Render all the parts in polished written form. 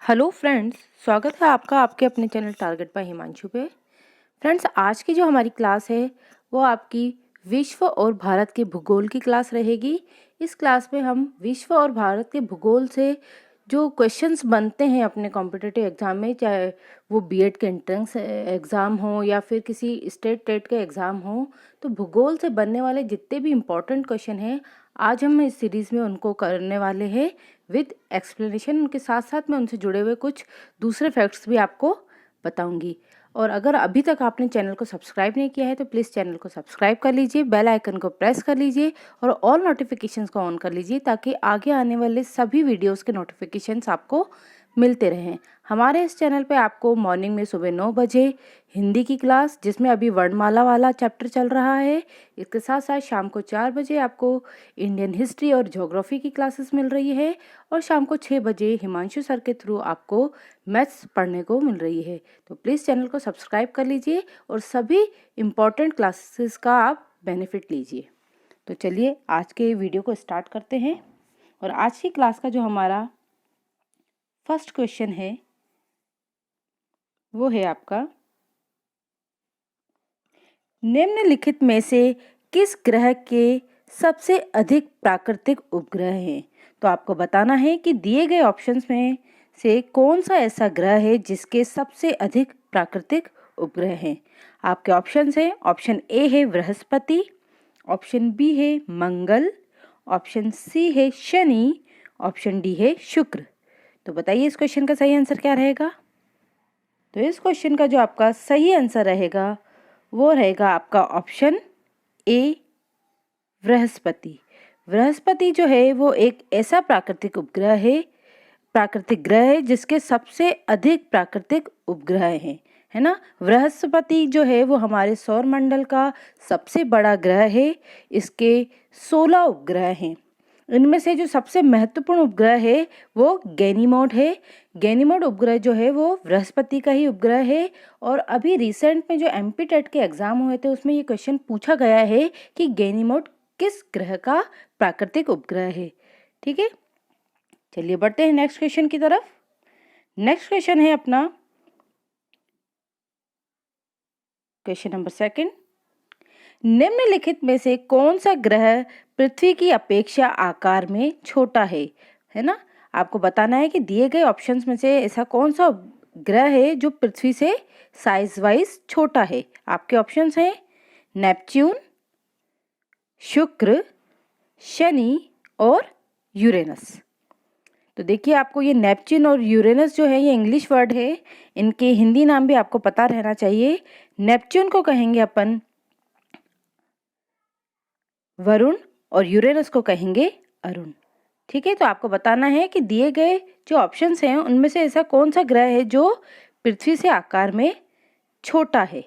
Hello friends, स्वागत है आपका आपके अपने चैनल टारगेट बाय हिमांशु पे। फ्रेंड्स, आज की जो हमारी क्लास है वो आपकी विश्व और भारत के भूगोल की क्लास रहेगी। इस क्लास में हम विश्व और भारत के भूगोल से जो क्वेश्चंस बनते हैं अपने कॉम्पिटिटिव एग्ज़ाम में, चाहे वो बीएड के एंट्रेंस एग्ज़ाम हो या फिर किसी स्टेट टेट के एग्ज़ाम हो, तो भूगोल से बनने वाले जितने भी इम्पोर्टेंट क्वेश्चन हैं आज हम इस सीरीज़ में उनको करने वाले हैं विद एक्सप्लेनेशन। उनके साथ साथ मैं उनसे जुड़े हुए कुछ दूसरे फैक्ट्स भी आपको बताऊंगी। और अगर अभी तक आपने चैनल को सब्सक्राइब नहीं किया है तो प्लीज़ चैनल को सब्सक्राइब कर लीजिए, बेल आइकन को प्रेस कर लीजिए और ऑल नोटिफिकेशंस को ऑन कर लीजिए ताकि आगे आने वाले सभी वीडियोस के नोटिफिकेशंस आपको मिलते रहें। हमारे इस चैनल पे आपको मॉर्निंग में सुबह 9 बजे हिंदी की क्लास, जिसमें अभी वर्णमाला वाला चैप्टर चल रहा है, इसके साथ साथ शाम को 4 बजे आपको इंडियन हिस्ट्री और ज्योग्राफी की क्लासेस मिल रही है और शाम को 6 बजे हिमांशु सर के थ्रू आपको मैथ्स पढ़ने को मिल रही है। तो प्लीज़ चैनल को सब्सक्राइब कर लीजिए और सभी इम्पॉर्टेंट क्लासेस का आप बेनिफिट लीजिए। तो चलिए आज के वीडियो को स्टार्ट करते हैं। और आज की क्लास का जो हमारा फर्स्ट क्वेश्चन है वो है आपका, निम्नलिखित में से किस ग्रह के सबसे अधिक प्राकृतिक उपग्रह हैं? तो आपको बताना है कि दिए गए ऑप्शंस में से कौन सा ऐसा ग्रह है जिसके सबसे अधिक प्राकृतिक उपग्रह हैं। आपके ऑप्शंस हैं, ऑप्शन ए है बृहस्पति, ऑप्शन बी है मंगल, ऑप्शन सी है शनि, ऑप्शन डी है शुक्र। तो बताइए इस क्वेश्चन का सही आंसर क्या रहेगा। तो इस क्वेश्चन का जो आपका सही आंसर रहेगा वो रहेगा आपका ऑप्शन ए बृहस्पति। बृहस्पति जो है वो एक ऐसा प्राकृतिक ग्रह है जिसके सबसे अधिक प्राकृतिक उपग्रह हैं, है ना। बृहस्पति जो है वो हमारे सौर मंडल का सबसे बड़ा ग्रह है। इसके 16 उपग्रह हैं। इनमें से जो सबसे महत्वपूर्ण उपग्रह है वो गैनीमोड है। गैनीमोड उपग्रह जो है वो बृहस्पति का ही उपग्रह है। और अभी रिसेंट में जो एमपी टेट के एग्जाम हुए थे उसमें ये क्वेश्चन पूछा गया है कि गैनीमोड किस ग्रह का प्राकृतिक उपग्रह है। ठीक है, चलिए बढ़ते हैं नेक्स्ट क्वेश्चन की तरफ। नेक्स्ट क्वेश्चन है अपना क्वेश्चन नंबर 2। निम्नलिखित में से कौन सा ग्रह पृथ्वी की अपेक्षा आकार में छोटा है ना। आपको बताना है कि दिए गए ऑप्शंस में से ऐसा कौन सा ग्रह है जो पृथ्वी से साइज वाइज छोटा है। आपके ऑप्शंस हैं नेपच्यून, शुक्र, शनि और यूरेनस। तो देखिए, आपको ये नेपच्यून और यूरेनस जो है ये इंग्लिश वर्ड है, इनके हिंदी नाम भी आपको पता रहना चाहिए। नेपच्यून को कहेंगे अपन वरुण और यूरेनस को कहेंगे अरुण। ठीक है, तो आपको बताना है कि दिए गए जो ऑप्शंस हैं उनमें से ऐसा कौन सा ग्रह है जो पृथ्वी से आकार में छोटा है।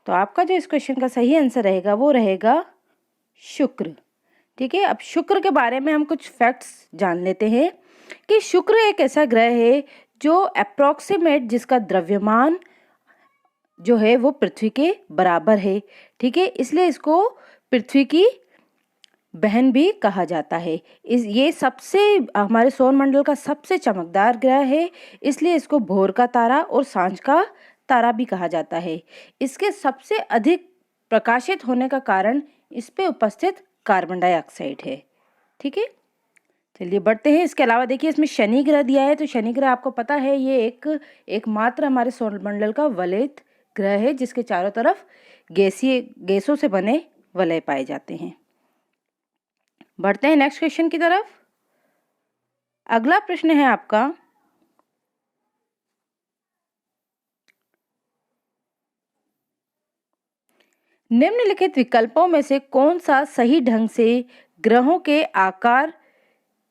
तो आपका जो इस क्वेश्चन का सही आंसर रहेगा वो रहेगा शुक्र। ठीक है, अब शुक्र के बारे में हम कुछ फैक्ट्स जान लेते हैं कि शुक्र एक ऐसा ग्रह है जो अप्रोक्सीमेट जिसका द्रव्यमान जो है वो पृथ्वी के बराबर है। ठीक है, इसलिए इसको पृथ्वी की बहन भी कहा जाता है। ये सबसे हमारे सौर मंडल का सबसे चमकदार ग्रह है, इसलिए इसको भोर का तारा और सांझ का तारा भी कहा जाता है। इसके सबसे अधिक प्रकाशित होने का कारण इस पे उपस्थित कार्बन डाइऑक्साइड है। ठीक है, चलिए बढ़ते हैं। इसके अलावा देखिए, इसमें शनि ग्रह दिया है। तो शनि ग्रह आपको पता है ये एकमात्र हमारे सौर मंडल का वलयित ग्रह है जिसके चारों तरफ गैसों से बने वलय पाए जाते हैं। बढ़ते हैं नेक्स्ट क्वेश्चन की तरफ। अगला प्रश्न है आपका, निम्नलिखित विकल्पों में से कौन सा सही ढंग से ग्रहों के आकार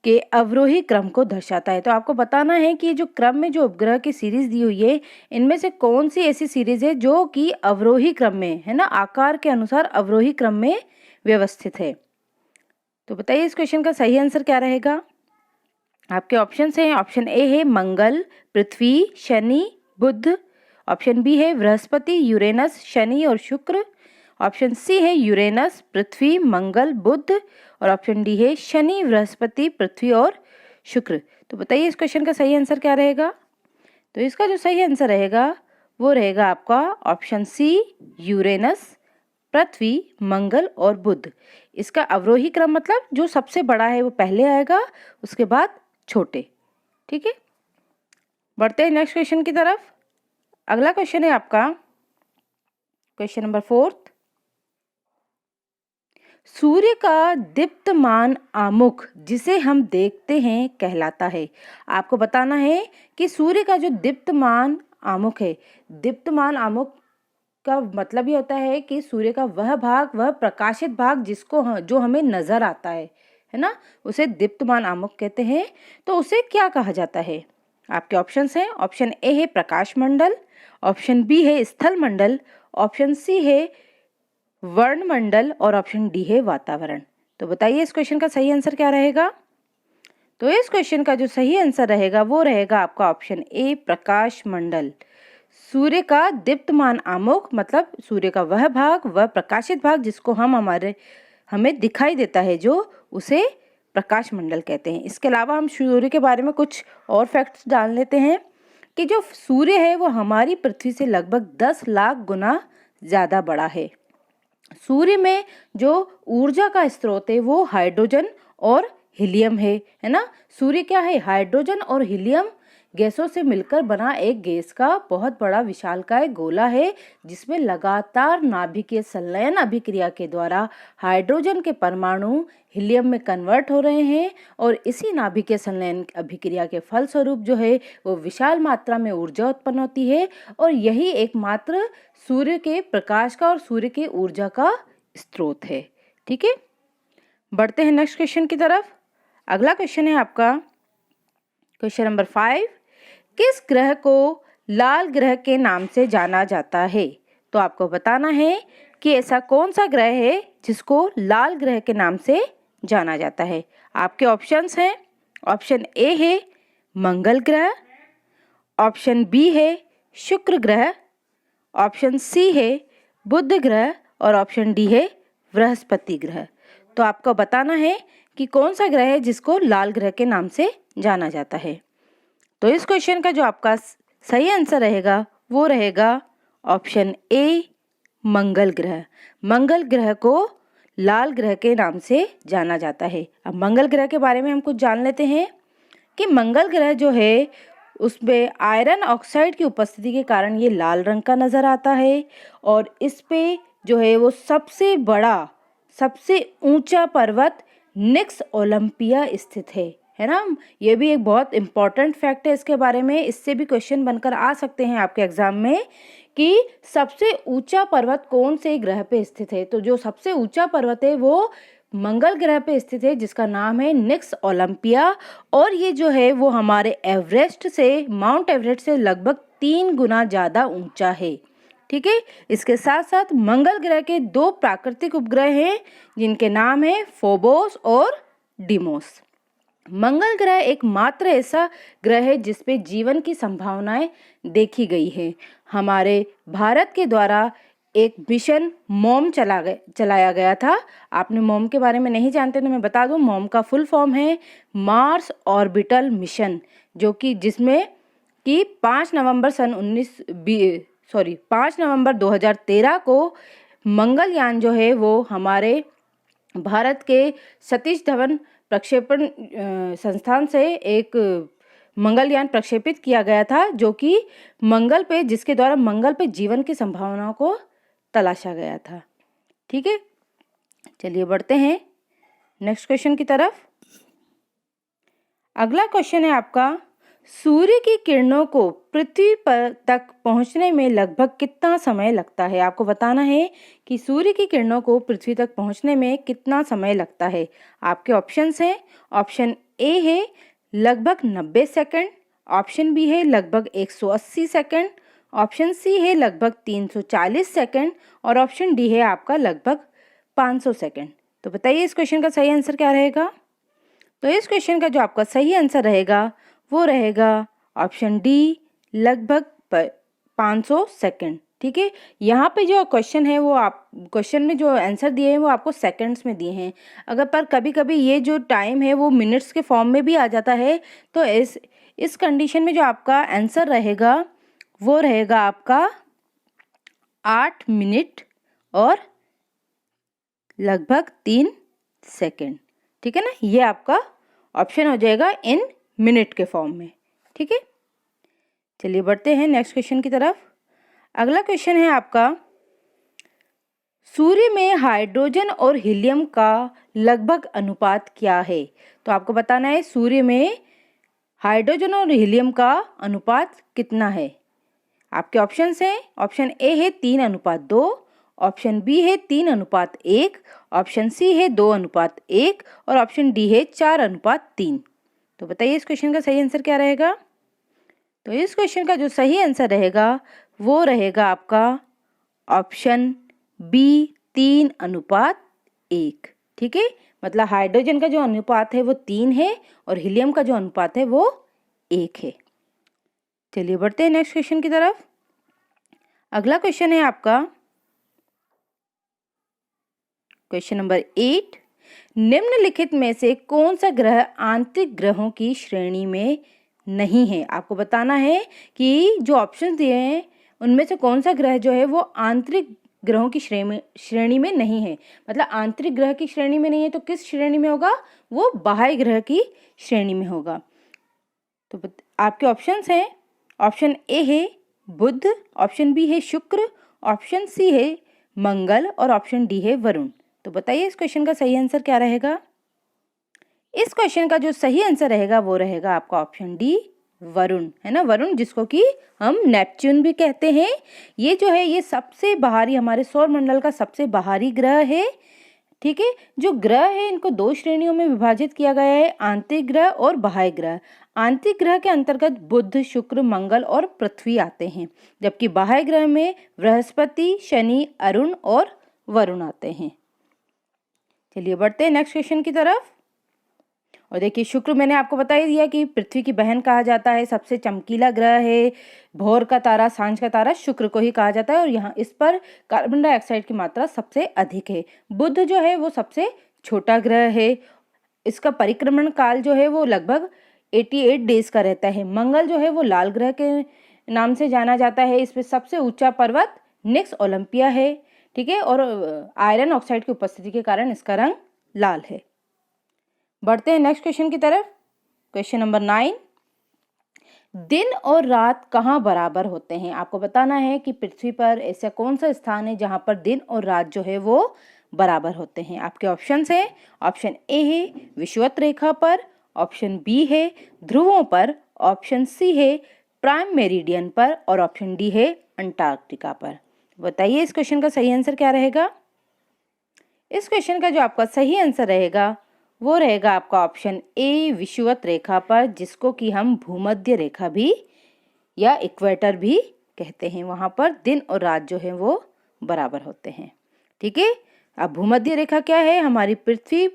के अवरोही क्रम को दर्शाता है। तो आपको बताना है कि जो क्रम में जो उपग्रह की सीरीज दी हुई है इनमें से कौन सी ऐसी सीरीज है जो कि अवरोही क्रम में है ना, आकार के अनुसार अवरोही क्रम में व्यवस्थित है। तो बताइए इस क्वेश्चन का सही आंसर क्या रहेगा। आपके ऑप्शन हैं, ऑप्शन ए है मंगल, पृथ्वी, शनि, बुध, ऑप्शन बी है बृहस्पति, यूरेनस, शनि और शुक्र, ऑप्शन सी है यूरेनस, पृथ्वी, मंगल, बुध और ऑप्शन डी है शनि, बृहस्पति, पृथ्वी और शुक्र। तो बताइए इस क्वेश्चन का सही आंसर क्या रहेगा। तो इसका जो सही आंसर रहेगा वो रहेगा आपका ऑप्शन सी, यूरेनस, पृथ्वी, मंगल और बुध। इसका अवरोही क्रम मतलब जो सबसे बड़ा है वो पहले आएगा, उसके बाद छोटे। ठीक है, बढ़ते हैं नेक्स्ट क्वेश्चन की तरफ। अगला क्वेश्चन है आपका क्वेश्चन नंबर 4। सूर्य का दीप्तमान आमुख जिसे हम देखते हैं कहलाता है। आपको बताना है कि सूर्य का जो दीप्तमान आमुख है, दीप्तमान आमुख का मतलब ये होता है कि सूर्य का वह भाग, वह प्रकाशित भाग जिसको जो हमें नजर आता है ना, उसे दीप्तमान आमुख कहते हैं। तो उसे क्या कहा जाता है? आपके ऑप्शंस हैं। ऑप्शन ए है प्रकाश मंडल, ऑप्शन बी है स्थल मंडल, ऑप्शन सी है वर्णमंडल और ऑप्शन डी है वातावरण। तो बताइए इस क्वेश्चन का सही आंसर क्या रहेगा? तो इस क्वेश्चन का जो सही आंसर रहेगा वो रहेगा आपका ऑप्शन ए, प्रकाश मंडल। सूर्य का दीप्तमान आमुख मतलब सूर्य का वह भाग, वह प्रकाशित भाग जिसको हमें दिखाई देता है, जो उसे प्रकाश मंडल कहते हैं। इसके अलावा हम सूर्य के बारे में कुछ और फैक्ट्स जान लेते हैं कि जो सूर्य है वो हमारी पृथ्वी से लगभग 10 लाख गुना ज़्यादा बड़ा है। सूर्य में जो ऊर्जा का स्रोत है वो हाइड्रोजन और हीलियम है ना। सूर्य क्या है? हाइड्रोजन और हीलियम गैसों से मिलकर बना एक गैस का बहुत बड़ा विशालकाय गोला है, जिसमें लगातार नाभिकीय संलयन अभिक्रिया के द्वारा हाइड्रोजन के परमाणु हीलियम में कन्वर्ट हो रहे हैं और इसी नाभिकीय संलयन अभिक्रिया के फलस्वरूप जो है वो विशाल मात्रा में ऊर्जा उत्पन्न होती है और यही एकमात्र सूर्य के प्रकाश का और सूर्य के ऊर्जा का स्रोत है। ठीक है, बढ़ते हैं नेक्स्ट क्वेश्चन की तरफ। अगला क्वेश्चन है आपका क्वेश्चन नंबर 5। किस ग्रह को लाल ग्रह के नाम से जाना जाता है? तो आपको बताना है कि ऐसा कौन सा ग्रह है जिसको लाल ग्रह के नाम से जाना जाता है। आपके ऑप्शंस हैं। ऑप्शन ए है मंगल ग्रह, ऑप्शन बी है शुक्र ग्रह, ऑप्शन सी है बुध ग्रह और ऑप्शन डी है बृहस्पति ग्रह। तो आपको बताना है कि कौन सा ग्रह है जिसको लाल ग्रह के नाम से जाना जाता है। तो इस क्वेश्चन का जो आपका सही आंसर रहेगा वो रहेगा ऑप्शन ए, मंगल ग्रह। मंगल ग्रह को लाल ग्रह के नाम से जाना जाता है। अब मंगल ग्रह के बारे में हम कुछ जान लेते हैं कि मंगल ग्रह जो है उसमें आयरन ऑक्साइड की उपस्थिति के कारण ये लाल रंग का नजर आता है और इस पे जो है वो सबसे बड़ा, सबसे ऊंचा पर्वत निक्स ओलंपिया स्थित है ना। ये भी एक बहुत इंपॉर्टेंट फैक्ट है इसके बारे में। इससे भी क्वेश्चन बनकर आ सकते हैं आपके एग्जाम में कि सबसे ऊंचा पर्वत कौन से ग्रह पे स्थित है। तो जो सबसे ऊंचा पर्वत है वो मंगल ग्रह पे स्थित है जिसका नाम है निक्स ओलंपिया और ये जो है वो हमारे एवरेस्ट से, माउंट एवरेस्ट से लगभग 3 गुना ज़्यादा ऊंचा है। ठीक है, इसके साथ साथ मंगल ग्रह के 2 प्राकृतिक उपग्रह हैं जिनके नाम है फोबोस और डिमोस। मंगल ग्रह एकमात्र ऐसा ग्रह है जिसपे जीवन की संभावनाएं देखी गई है। हमारे भारत के द्वारा एक मिशन मॉम चलाया गया था। आपने मॉम के बारे में नहीं जानते तो मैं बता दूं, मॉम का फुल फॉर्म है मार्स ऑर्बिटल मिशन, जो कि जिसमें कि 5 नवंबर 2013 को मंगलयान जो है वो हमारे भारत के सतीश धवन प्रक्षेपण संस्थान से एक मंगलयान प्रक्षेपित किया गया था, जो कि मंगल पे, जिसके द्वारा मंगल पे जीवन की संभावनाओं को तलाशा गया था। ठीक है, चलिए बढ़ते हैं नेक्स्ट क्वेश्चन की तरफ। अगला क्वेश्चन है आपका, सूर्य की किरणों को पृथ्वी पर तक पहुंचने में लगभग कितना समय लगता है? आपको बताना है कि सूर्य की किरणों को पृथ्वी तक पहुंचने में कितना समय लगता है। आपके ऑप्शंस हैं। ऑप्शन ए है लगभग 90 सेकंड, ऑप्शन बी है लगभग 180 सेकंड, ऑप्शन सी है लगभग 340 सेकंड और ऑप्शन डी है आपका लगभग 500 सेकंड। तो बताइए इस क्वेश्चन का सही आंसर क्या रहेगा? तो इस क्वेश्चन का जो आपका सही आंसर रहेगा वो रहेगा ऑप्शन डी, लगभग 500 सेकंड। ठीक है, यहाँ पे जो क्वेश्चन है वो आप क्वेश्चन में जो आंसर दिए हैं वो आपको सेकंड्स में दिए हैं। अगर पर कभी कभी ये जो टाइम है वो मिनट्स के फॉर्म में भी आ जाता है, तो इस कंडीशन में जो आपका आंसर रहेगा वो रहेगा आपका 8 मिनट और लगभग 3 सेकेंड। ठीक है ना, ये आपका ऑप्शन हो जाएगा इन मिनट के फॉर्म में। ठीक है, चलिए बढ़ते हैं नेक्स्ट क्वेश्चन की तरफ। अगला क्वेश्चन है आपका, सूर्य में हाइड्रोजन और हीलियम का लगभग अनुपात क्या है? तो आपको बताना है सूर्य में हाइड्रोजन और हीलियम का अनुपात कितना है। आपके ऑप्शंस हैं, ऑप्शन ए है 3:2, ऑप्शन बी है 3:1, ऑप्शन सी है 2:1 और ऑप्शन डी है 4:3। तो बताइए इस क्वेश्चन का सही आंसर क्या रहेगा? तो इस क्वेश्चन का जो सही आंसर रहेगा वो रहेगा आपका ऑप्शन बी 3:1। ठीक है, मतलब हाइड्रोजन का जो अनुपात है वो 3 है और हीलियम का जो अनुपात है वो 1 है। चलिए बढ़ते हैं नेक्स्ट क्वेश्चन की तरफ। अगला क्वेश्चन है आपका क्वेश्चन नंबर 8, निम्नलिखित में से कौन सा ग्रह आंतरिक ग्रहों की श्रेणी में नहीं है? आपको बताना है कि जो ऑप्शन दिए हैं उनमें से कौन सा ग्रह जो है वो आंतरिक ग्रहों की श्रेणी में नहीं है। मतलब आंतरिक ग्रह की श्रेणी में नहीं है तो किस श्रेणी में होगा? वो बाह्य ग्रह की श्रेणी में होगा। तो आपके ऑप्शंस हैं, ऑप्शन ए है बुध, ऑप्शन बी है शुक्र, ऑप्शन सी है मंगल और ऑप्शन डी है वरुण। तो बताइए इस क्वेश्चन का सही आंसर क्या रहेगा? इस क्वेश्चन का जो सही आंसर रहेगा वो रहेगा आपका ऑप्शन डी वरुण, है ना, वरुण जिसको कि हम नेपच्यून भी कहते हैं। ये जो है ये सबसे बाहरी, हमारे सौर मंडल का सबसे बाहरी ग्रह है। ठीक है, जो ग्रह है इनको 2 श्रेणियों में विभाजित किया गया है, आंतरिक ग्रह और बाह्य ग्रह। आंतरिक ग्रह के अंतर्गत बुध, शुक्र, मंगल और पृथ्वी आते हैं, जबकि बाह्य ग्रह में बृहस्पति, शनि, अरुण और वरुण आते हैं। चलिए बढ़ते हैं नेक्स्ट क्वेश्चन की तरफ। और देखिए शुक्र मैंने आपको बता ही दिया कि पृथ्वी की बहन कहा जाता है, सबसे चमकीला ग्रह है, भोर का तारा, सांझ का तारा शुक्र को ही कहा जाता है और यहाँ इस पर कार्बन डाइऑक्साइड की मात्रा सबसे अधिक है। बुध जो है वो सबसे छोटा ग्रह है, इसका परिक्रमण काल जो है वो लगभग 88 डेज का रहता है। मंगल जो है वो लाल ग्रह के नाम से जाना जाता है, इस पर सबसे ऊंचा पर्वत निक्स ओलंपिया है। ठीक है, और आयरन ऑक्साइड की उपस्थिति के कारण इसका रंग लाल है। बढ़ते हैं नेक्स्ट क्वेश्चन की तरफ। क्वेश्चन नंबर 9, दिन और रात कहाँ बराबर होते हैं? आपको बताना है कि पृथ्वी पर ऐसा कौन सा स्थान है जहाँ पर दिन और रात जो है वो बराबर होते हैं। आपके ऑप्शंस हैं, ऑप्शन ए है विषुवत रेखा पर, ऑप्शन बी है ध्रुवों पर, ऑप्शन सी है प्राइम मेरिडियन पर और ऑप्शन डी है अंटार्कटिका पर। बताइए इस क्वेश्चन का सही आंसर क्या रहेगा? इस क्वेश्चन का जो आपका सही आंसर रहेगा वो रहेगा आपका ऑप्शन ए विषुवत रेखा पर, जिसको कि हम भूमध्य रेखा भी या इक्वेटर भी कहते हैं। वहां पर दिन और रात जो है वो बराबर होते हैं। ठीक है, अब भूमध्य रेखा क्या है? हमारी पृथ्वी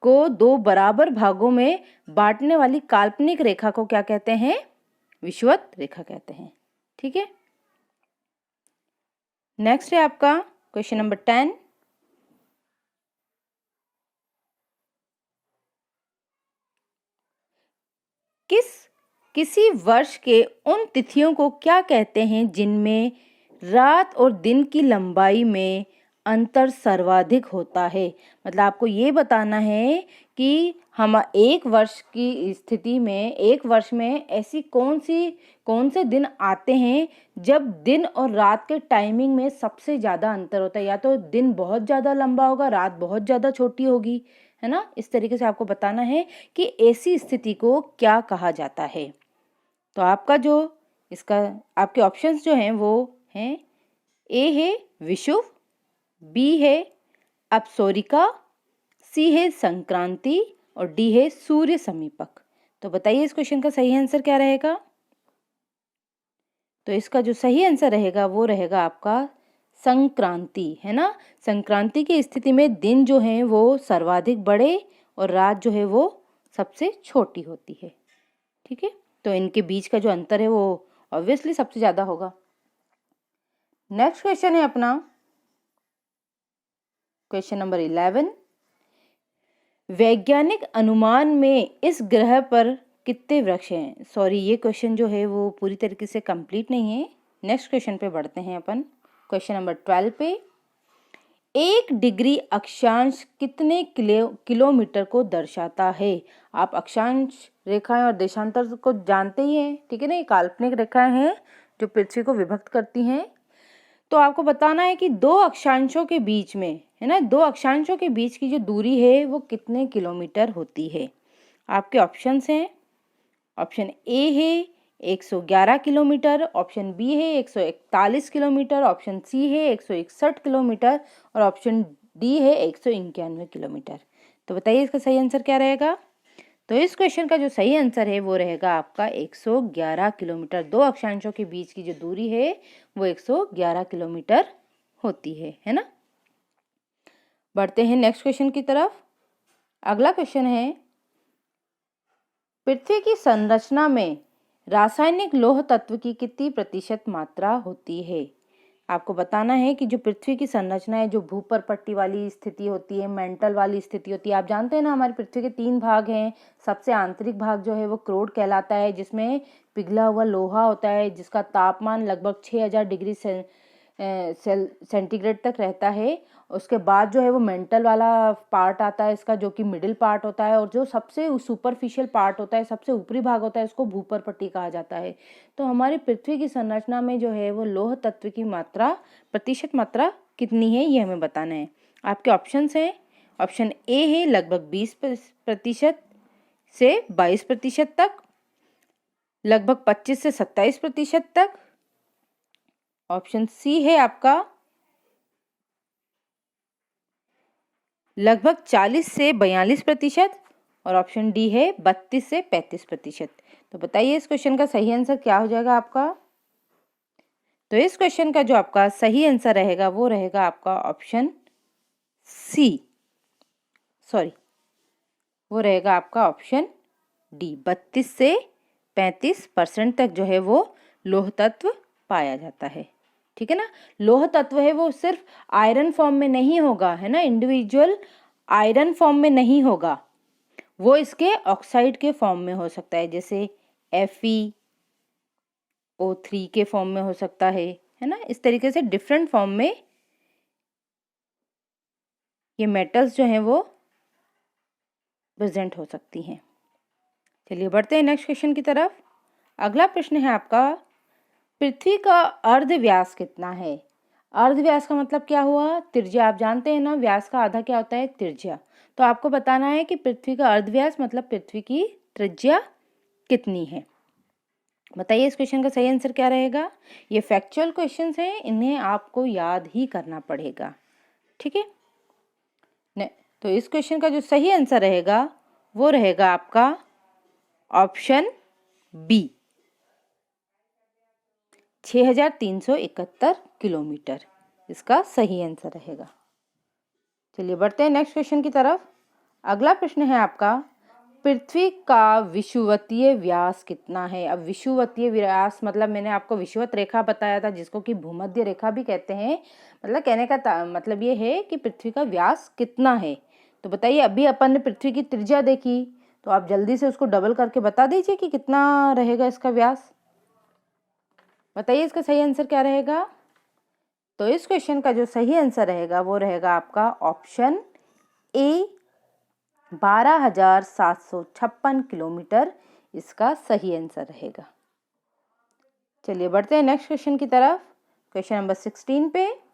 को 2 बराबर भागों में बांटने वाली काल्पनिक रेखा को क्या कहते हैं? विषुवत रेखा कहते हैं। ठीक है, नेक्स्ट है आपका क्वेश्चन नंबर 10, किसी वर्ष के उन तिथियों को क्या कहते हैं जिनमें रात और दिन की लंबाई में अंतर सर्वाधिक होता है? मतलब आपको ये बताना है कि हम एक वर्ष की स्थिति में, एक वर्ष में ऐसी कौन से दिन आते हैं जब दिन और रात के टाइमिंग में सबसे ज़्यादा अंतर होता है। या तो दिन बहुत ज़्यादा लंबा होगा, रात बहुत ज़्यादा छोटी होगी, है ना। इस तरीके से आपको बताना है कि ऐसी स्थिति को क्या कहा जाता है। तो आपका जो इसका आपके ऑप्शंस जो हैं वो हैं, ए है विषुव, बी है अपसौरिका, सी है संक्रांति और डी है सूर्य समीपक। तो बताइए इस क्वेश्चन का सही आंसर क्या रहेगा? तो इसका जो सही आंसर रहेगा वो रहेगा आपका संक्रांति, है ना। संक्रांति की स्थिति में दिन जो है वो सर्वाधिक बड़े और रात जो है वो सबसे छोटी होती है। ठीक है, तो इनके बीच का जो अंतर है वो ऑब्वियसली सबसे ज्यादा होगा। नेक्स्ट क्वेश्चन है अपना क्वेश्चन नंबर 11, वैज्ञानिक अनुमान में इस ग्रह पर कितने वृक्ष हैं। सॉरी, ये क्वेश्चन जो है वो पूरी तरीके से कंप्लीट नहीं है। नेक्स्ट क्वेश्चन पे बढ़ते हैं अपन। क्वेश्चन नंबर 12 पे, 1 डिग्री अक्षांश कितने किलोमीटर को दर्शाता है। आप अक्षांश रेखाएं और देशांतर को जानते ही हैं, ठीक है ना। ये काल्पनिक रेखाएं हैं जो पृथ्वी को विभक्त करती हैं। तो आपको बताना है कि दो अक्षांशों के बीच में, है ना, दो अक्षांशों के बीच की जो दूरी है वो कितने किलोमीटर होती है। आपके ऑप्शंस हैं, ऑप्शन ए है 111 किलोमीटर, ऑप्शन बी है 141 किलोमीटर, ऑप्शन सी है 161 किलोमीटर और ऑप्शन डी है 191 किलोमीटर। तो बताइए इसका सही आंसर क्या रहेगा। तो इस क्वेश्चन का जो सही आंसर है वो रहेगा आपका 111 किलोमीटर। दो अक्षांशों के बीच की जो दूरी है वो 111 किलोमीटर होती है ना। बढ़ते हैं नेक्स्ट क्वेश्चन की तरफ। अगला क्वेश्चन है, पृथ्वी की संरचना में रासायनिक लौह तत्व की कितनी प्रतिशत मात्रा होती है। आपको बताना है कि जो पृथ्वी की संरचना है, जो भूपर्पट्टी वाली स्थिति होती है, मेंटल वाली स्थिति होती है, आप जानते हैं ना हमारी पृथ्वी के 3 भाग हैं। सबसे आंतरिक भाग जो है वो क्रोड कहलाता है, जिसमें पिघला हुआ लोहा होता है, जिसका तापमान लगभग 6000 डिग्री सेंटीग्रेड तक रहता है। उसके बाद जो है वो मेंटल वाला पार्ट आता है इसका, जो कि मिडिल पार्ट होता है, और जो सबसे सुपरफिशियल पार्ट होता है, सबसे ऊपरी भाग होता है, उसको भूपर्पट्टी कहा जाता है। तो हमारी पृथ्वी की संरचना में जो है वो लौह तत्व की मात्रा, प्रतिशत मात्रा कितनी है, ये हमें बताना है। आपके ऑप्शंस हैं, ऑप्शन ए है लगभग 20% से 22% तक, लगभग 25 से 27% तक, ऑप्शन सी है आपका लगभग 40 से 42% और ऑप्शन डी है 32 से 35%। तो बताइए इस क्वेश्चन का सही आंसर क्या हो जाएगा आपका। तो इस क्वेश्चन का जो आपका सही आंसर रहेगा वो रहेगा आपका ऑप्शन सी, सॉरी, वो रहेगा आपका ऑप्शन डी। 32 से 35% तक जो है वो लौह तत्व पाया जाता है, ठीक है ना। लौह तत्व है वो सिर्फ आयरन फॉर्म में नहीं होगा, है ना, इंडिविजुअल आयरन फॉर्म में नहीं होगा, वो इसके ऑक्साइड के फॉर्म में हो सकता है, जैसे FeO3 के फॉर्म में हो सकता है ना। इस तरीके से डिफरेंट फॉर्म में ये मेटल्स जो हैं वो प्रेजेंट हो सकती हैं। चलिए बढ़ते हैं नेक्स्ट क्वेश्चन की तरफ। अगला प्रश्न है आपका, पृथ्वी का अर्ध व्यास कितना है। अर्ध व्यास का मतलब क्या हुआ, त्रिज्या। आप जानते हैं ना व्यास का आधा क्या होता है, त्रिज्या। तो आपको बताना है कि पृथ्वी का अर्ध व्यास मतलब पृथ्वी की त्रिज्या कितनी है। बताइए इस क्वेश्चन का सही आंसर क्या रहेगा। ये फैक्चुअल क्वेश्चंस हैं, इन्हें आपको याद ही करना पड़ेगा, ठीक है। तो इस क्वेश्चन का जो सही आंसर रहेगा वो रहेगा आपका ऑप्शन बी, 6371 किलोमीटर इसका सही आंसर रहेगा। चलिए बढ़ते हैं नेक्स्ट क्वेश्चन की तरफ। अगला प्रश्न है आपका, पृथ्वी का विषुवतीय व्यास कितना है। अब विषुवतीय व्यास मतलब मैंने आपको विषुवत रेखा बताया था, जिसको कि भूमध्य रेखा भी कहते हैं। मतलब कहने का मतलब ये है कि पृथ्वी का व्यास कितना है। तो बताइए, अभी अपन ने पृथ्वी की त्रिज्या देखी, तो आप जल्दी से उसको डबल करके बता दीजिए कि कितना रहेगा इसका व्यास। बताइए इसका सही आंसर क्या रहेगा। तो इस क्वेश्चन का जो सही आंसर रहेगा वो रहेगा आपका ऑप्शन ए, 12,756 किलोमीटर इसका सही आंसर रहेगा। चलिए बढ़ते हैं नेक्स्ट क्वेश्चन की तरफ। क्वेश्चन नंबर 16 पे,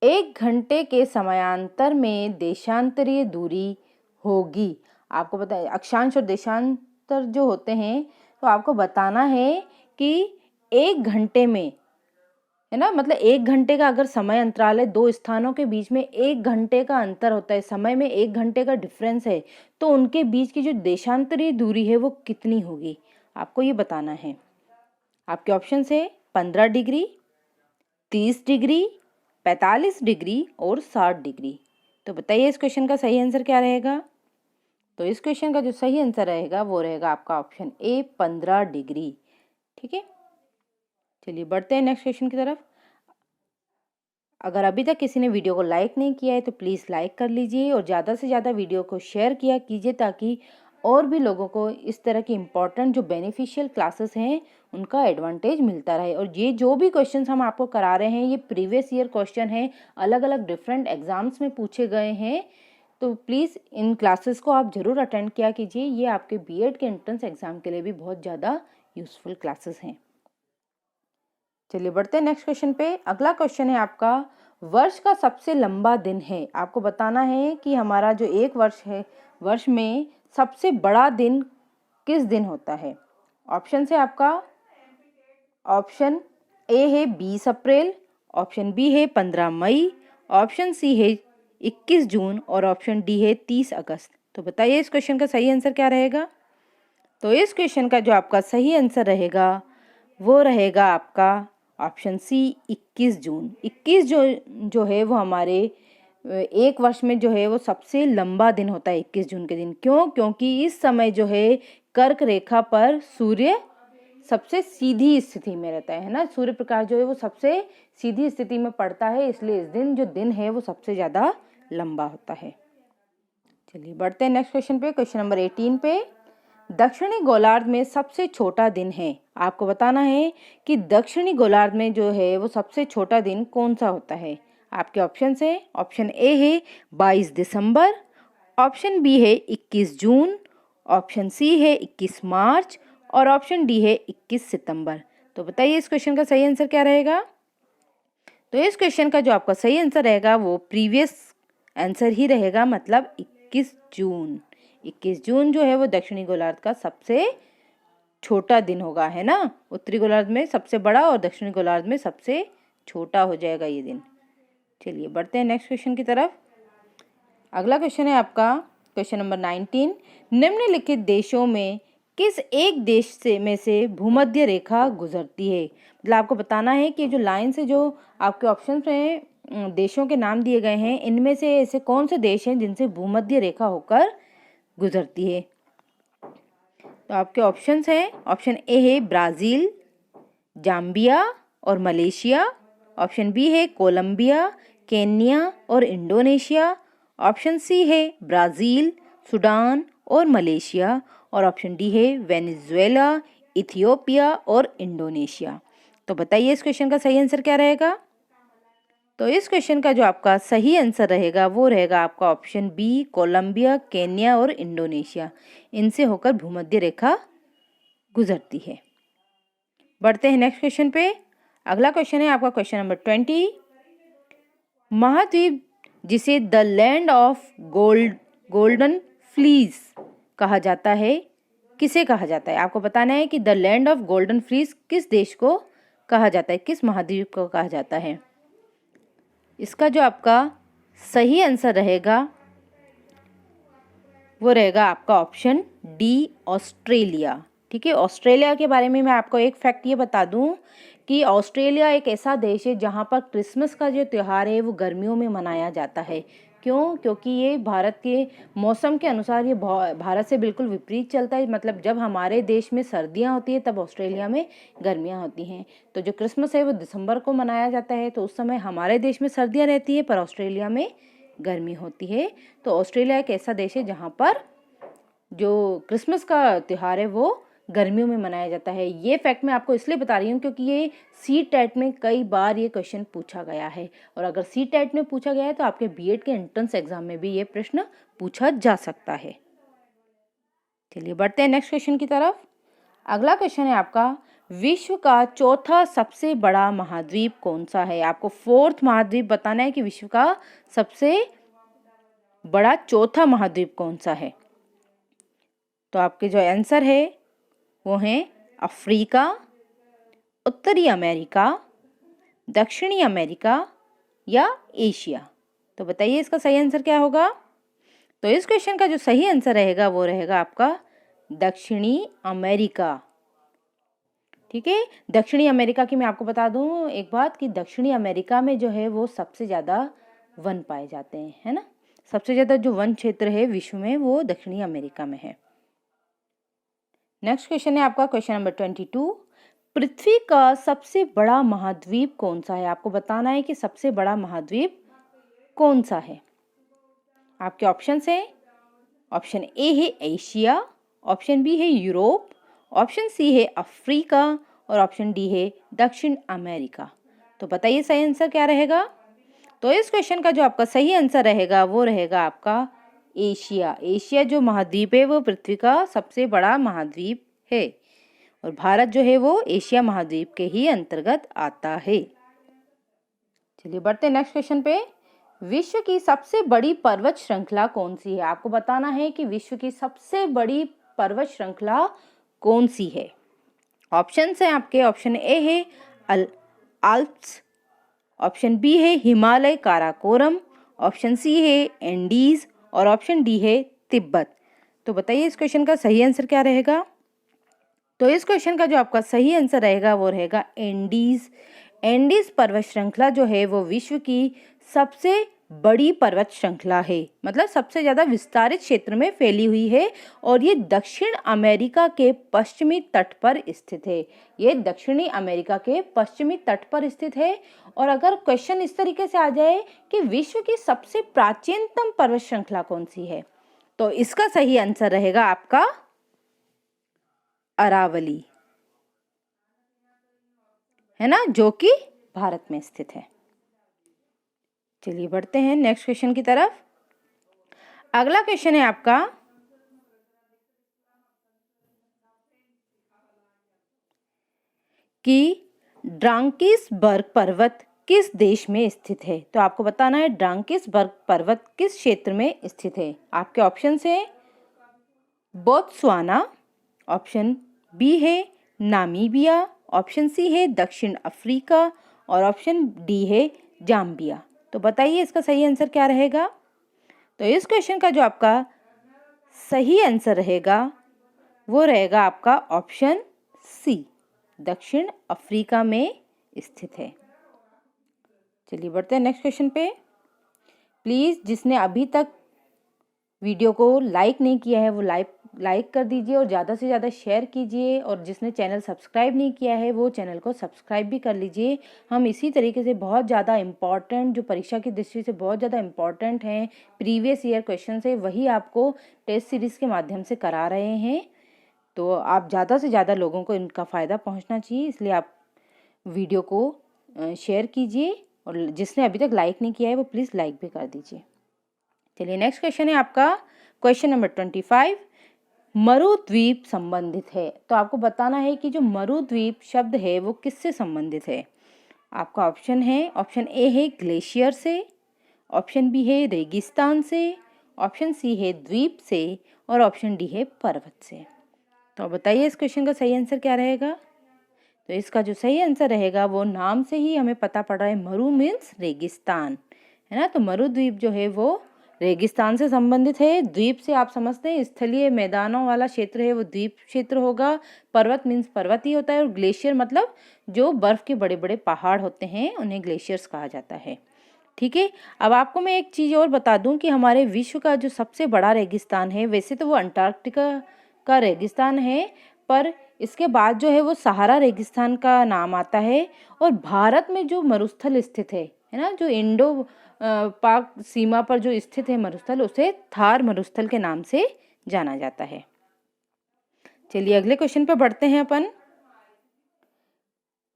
1 घंटे के समयांतर में देशांतरीय दूरी होगी। आपको पता है अक्षांश और देशांतर जो होते हैं, तो आपको बताना है कि 1 घंटे में, है ना, मतलब 1 घंटे का अगर समय अंतराल है, दो स्थानों के बीच में 1 घंटे का अंतर होता है, समय में 1 घंटे का डिफरेंस है, तो उनके बीच की जो देशांतरीय दूरी है वो कितनी होगी, आपको ये बताना है। आपके ऑप्शन है 15 डिग्री, 30 डिग्री, 45 डिग्री और 60 डिग्री। तो बताइए इस क्वेश्चन का सही आंसर क्या रहेगा। तो इस क्वेश्चन का जो सही आंसर रहेगा वो रहेगा आपका ऑप्शन ए, 15 डिग्री, ठीक है। चलिए बढ़ते हैं नेक्स्ट क्वेश्चन की तरफ। अगर अभी तक किसी ने वीडियो को लाइक नहीं किया है तो प्लीज़ लाइक कर लीजिए और ज़्यादा से ज़्यादा वीडियो को शेयर किया कीजिए ताकि और भी लोगों को इस तरह की इम्पोर्टेंट जो बेनिफिशियल क्लासेस हैं उनका एडवांटेज मिलता रहे। और ये जो भी क्वेश्चंस हम आपको करा रहे हैं ये प्रीवियस ईयर क्वेश्चन है, अलग अलग डिफरेंट एग्जाम्स में पूछे गए हैं, तो प्लीज़ इन क्लासेस को आप ज़रूर अटेंड किया कीजिए। ये आपके बीएड के एंट्रेंस एग्ज़ाम के लिए भी बहुत ज़्यादा यूज़फुल क्लासेस हैं। चलिए बढ़ते हैं नेक्स्ट क्वेश्चन पे। अगला क्वेश्चन है आपका, वर्ष का सबसे लंबा दिन है। आपको बताना है कि हमारा जो एक वर्ष है, वर्ष में सबसे बड़ा दिन किस दिन होता है। ऑप्शन है आपका, ऑप्शन ए है 20 अप्रैल, ऑप्शन बी है 15 मई, ऑप्शन सी है 21 जून और ऑप्शन डी है 30 अगस्त। तो बताइए इस क्वेश्चन का सही आंसर क्या रहेगा। तो इस क्वेश्चन का जो आपका सही आंसर रहेगा वो रहेगा आपका ऑप्शन सी 21 जून। 21 जो है वो हमारे एक वर्ष में जो है वो सबसे लंबा दिन होता है 21 जून के दिन। क्यों? क्योंकि इस समय जो है कर्क रेखा पर सूर्य सबसे सीधी स्थिति में रहता है ना, सूर्य प्रकाश जो है वो सबसे सीधी स्थिति में पड़ता है, इसलिए इस दिन जो दिन है वो सबसे ज़्यादा लंबा होता है। चलिए बढ़ते हैं नेक्स्ट क्वेश्चन पे, क्वेश्चन नंबर 18 पे। दक्षिणी गोलार्ध में सबसे छोटा दिन है। आपको बताना है कि दक्षिणी गोलार्ध में जो है वो सबसे छोटा दिन कौन सा होता है। आपके ऑप्शन है, ऑप्शन ए है 22 दिसंबर, ऑप्शन बी है 21 जून, ऑप्शन सी है 21 मार्च और ऑप्शन डी है 21 सितंबर। तो बताइए इस क्वेश्चन का सही आंसर क्या रहेगा। तो इस क्वेश्चन का जो आपका सही आंसर रहेगा वो प्रीवियस आंसर ही रहेगा, मतलब 21 जून। 21 जून जो है वो दक्षिणी गोलार्ध का सबसे छोटा दिन होगा, है ना। उत्तरी गोलार्ध में सबसे बड़ा और दक्षिणी गोलार्ध में सबसे छोटा हो जाएगा ये दिन। चलिए बढ़ते हैं नेक्स्ट क्वेश्चन की तरफ। अगला क्वेश्चन है आपका क्वेश्चन नंबर 19। निम्नलिखित देशों में किस एक देश से भूमध्य रेखा गुजरती है। मतलब आपको बताना है कि जो लाइन से जो आपके ऑप्शन में देशों के नाम दिए गए हैं, इनमें से ऐसे कौन से देश हैं जिनसे भूमध्य रेखा होकर गुजरती है। तो आपके ऑप्शंस हैं, ऑप्शन ए है ब्राज़ील, जाम्बिया और मलेशिया, ऑप्शन बी है कोलंबिया, केन्या और इंडोनेशिया, ऑप्शन सी है ब्राज़ील, सूडान और मलेशिया और ऑप्शन डी है वेनेजुएला, इथियोपिया और इंडोनेशिया। तो बताइए इस क्वेश्चन का सही आंसर क्या रहेगा। तो इस क्वेश्चन का जो आपका सही आंसर रहेगा वो रहेगा आपका ऑप्शन बी, कोलंबिया, केन्या और इंडोनेशिया। इनसे होकर भूमध्य रेखा गुजरती है। बढ़ते हैं नेक्स्ट क्वेश्चन पे। अगला क्वेश्चन है आपका क्वेश्चन नंबर 20। महाद्वीप जिसे the land of golden fleece कहा जाता है, किसे कहा जाता है। आपको बताना है कि the land of golden fleece किस देश को कहा जाता है, किस महाद्वीप को कहा जाता है। इसका जो आपका सही आंसर रहेगा वो रहेगा आपका ऑप्शन डी, ऑस्ट्रेलिया। ठीक है, ऑस्ट्रेलिया के बारे में मैं आपको एक फैक्ट ये बता दूं कि ऑस्ट्रेलिया एक ऐसा देश है जहां पर क्रिसमस का जो त्यौहार है वो गर्मियों में मनाया जाता है। क्यों? क्योंकि ये भारत के मौसम के अनुसार ये भारत से बिल्कुल विपरीत चलता है। मतलब जब हमारे देश में सर्दियां होती है तब ऑस्ट्रेलिया में गर्मियां होती हैं। तो जो क्रिसमस है वो दिसंबर को मनाया जाता है, तो उस समय हमारे देश में सर्दियां रहती हैं पर ऑस्ट्रेलिया में गर्मी होती है। तो ऑस्ट्रेलिया एक ऐसा देश है जहाँ पर जो क्रिसमस का त्यौहार है वो गर्मियों में मनाया जाता है। ये फैक्ट मैं आपको इसलिए बता रही हूँ क्योंकि ये सीटेट में कई बार ये क्वेश्चन पूछा गया है, और अगर सीटेट में पूछा गया है तो आपके बीएड के एंट्रेंस एग्जाम में भी ये प्रश्न पूछा जा सकता है। चलिए बढ़ते हैं नेक्स्ट क्वेश्चन की तरफ। अगला क्वेश्चन है आपका, विश्व का चौथा सबसे बड़ा महाद्वीप कौन सा है। आपको फोर्थ महाद्वीप बताना है कि विश्व का सबसे बड़ा चौथा महाद्वीप कौन सा है। तो आपके जो आंसर है वो हैं अफ्रीका, उत्तरी अमेरिका, दक्षिणी अमेरिका या एशिया। तो बताइए इसका सही आंसर क्या होगा। तो इस क्वेश्चन का जो सही आंसर रहेगा वो रहेगा आपका दक्षिणी अमेरिका। ठीक है, दक्षिणी अमेरिका की मैं आपको बता दूं एक बात कि दक्षिणी अमेरिका में जो है वो सबसे ज़्यादा वन पाए जाते हैं, है ना। सबसे ज़्यादा जो वन क्षेत्र है विश्व में वो दक्षिणी अमेरिका में है। नेक्स्ट क्वेश्चन है आपका क्वेश्चन नंबर 22। पृथ्वी का सबसे बड़ा महाद्वीप कौन सा है? आपको बताना है कि सबसे बड़ा महाद्वीप कौन सा है। आपके ऑप्शन है, ऑप्शन ए है एशिया, ऑप्शन बी है यूरोप, ऑप्शन सी है अफ्रीका और ऑप्शन डी है दक्षिण अमेरिका। तो बताइए सही आंसर क्या रहेगा। तो इस क्वेश्चन का जो आपका सही आंसर रहेगा वो रहेगा आपका एशिया। एशिया जो महाद्वीप है वो पृथ्वी का सबसे बड़ा महाद्वीप है और भारत जो है वो एशिया महाद्वीप के ही अंतर्गत आता है। चलिए बढ़ते हैं नेक्स्ट क्वेश्चन पे। विश्व की सबसे बड़ी पर्वत श्रृंखला कौन सी है? आपको बताना है कि विश्व की सबसे बड़ी पर्वत श्रृंखला कौन सी है। ऑप्शन है आपके, ऑप्शन ए है आल्प्स, ऑप्शन बी है हिमालय काराकोरम, ऑप्शन सी है एंडीज और ऑप्शन डी है तिब्बत। तो बताइए इस क्वेश्चन का सही आंसर क्या रहेगा। तो इस क्वेश्चन का जो आपका सही आंसर रहेगा वो रहेगा एंडीज। एंडीज पर्वत श्रृंखला जो है वो विश्व की सबसे बड़ी पर्वत श्रृंखला है, मतलब सबसे ज्यादा विस्तारित क्षेत्र में फैली हुई है और ये दक्षिण अमेरिका के पश्चिमी तट पर स्थित है। ये दक्षिणी अमेरिका के पश्चिमी तट पर स्थित है। और अगर क्वेश्चन इस तरीके से आ जाए कि विश्व की सबसे प्राचीनतम पर्वत श्रृंखला कौन सी है, तो इसका सही आंसर रहेगा आपका अरावली, है ना, जो कि भारत में स्थित है। चलिए बढ़ते हैं नेक्स्ट क्वेश्चन की तरफ। अगला क्वेश्चन है आपका कि ड्रांकिसबर्ग पर्वत किस देश में स्थित है। तो आपको बताना है ड्रांकिसबर्ग पर्वत किस क्षेत्र में स्थित है। आपके ऑप्शन है बोत्सवाना, ऑप्शन बी है नामीबिया, ऑप्शन सी है दक्षिण अफ्रीका और ऑप्शन डी है जाम्बिया। तो बताइए इसका सही आंसर क्या रहेगा। तो इस क्वेश्चन का जो आपका सही आंसर रहेगा वो रहेगा आपका ऑप्शन सी, दक्षिण अफ्रीका में स्थित है। चलिए बढ़ते हैं नेक्स्ट क्वेश्चन पे। प्लीज जिसने अभी तक वीडियो को लाइक नहीं किया है वो लाइक कर दीजिए और ज़्यादा से ज़्यादा शेयर कीजिए, और जिसने चैनल सब्सक्राइब नहीं किया है वो चैनल को सब्सक्राइब भी कर लीजिए। हम इसी तरीके से बहुत ज़्यादा इम्पॉर्टेंट, जो परीक्षा की दृष्टि से बहुत ज़्यादा इम्पॉर्टेंट हैं, प्रीवियस ईयर क्वेश्चन है, वही आपको टेस्ट सीरीज़ के माध्यम से करा रहे हैं। तो आप ज़्यादा से ज़्यादा लोगों को इनका फ़ायदा पहुँचना चाहिए, इसलिए आप वीडियो को शेयर कीजिए और जिसने अभी तक लाइक नहीं किया है वो प्लीज़ लाइक भी कर दीजिए। चलिए नेक्स्ट क्वेश्चन है आपका क्वेश्चन नंबर 25। मरुद्वीप संबंधित है। तो आपको बताना है कि जो मरुद्वीप शब्द है वो किससे संबंधित है। आपका ऑप्शन है, ऑप्शन ए है ग्लेशियर से, ऑप्शन बी है रेगिस्तान से, ऑप्शन सी है द्वीप से और ऑप्शन डी है पर्वत से। तो बताइए इस क्वेश्चन का सही आंसर क्या रहेगा। तो इसका जो सही आंसर रहेगा वो नाम से ही हमें पता पड़ रहा है, मरु मीन्स रेगिस्तान, है ना। तो मरुद्वीप जो है वो रेगिस्तान से संबंधित है। द्वीप से आप समझते हैं स्थलीय मैदानों वाला क्षेत्र है, वो द्वीप क्षेत्र होगा। पर्वत मीन्स पर्वत ही होता है और ग्लेशियर मतलब जो बर्फ के बड़े बड़े पहाड़ होते हैं उन्हें ग्लेशियर्स कहा जाता है। ठीक है, अब आपको मैं एक चीज़ और बता दूं कि हमारे विश्व का जो सबसे बड़ा रेगिस्तान है, वैसे तो वो अंटार्कटिका का रेगिस्तान है, पर इसके बाद जो है वो सहारा रेगिस्तान का नाम आता है। और भारत में जो मरुस्थल स्थित है ना, जो इंडो पाक सीमा पर जो स्थित है मरुस्थल, उसे थार मरुस्थल के नाम से जाना जाता है। चलिए अगले क्वेश्चन पे बढ़ते हैं अपन।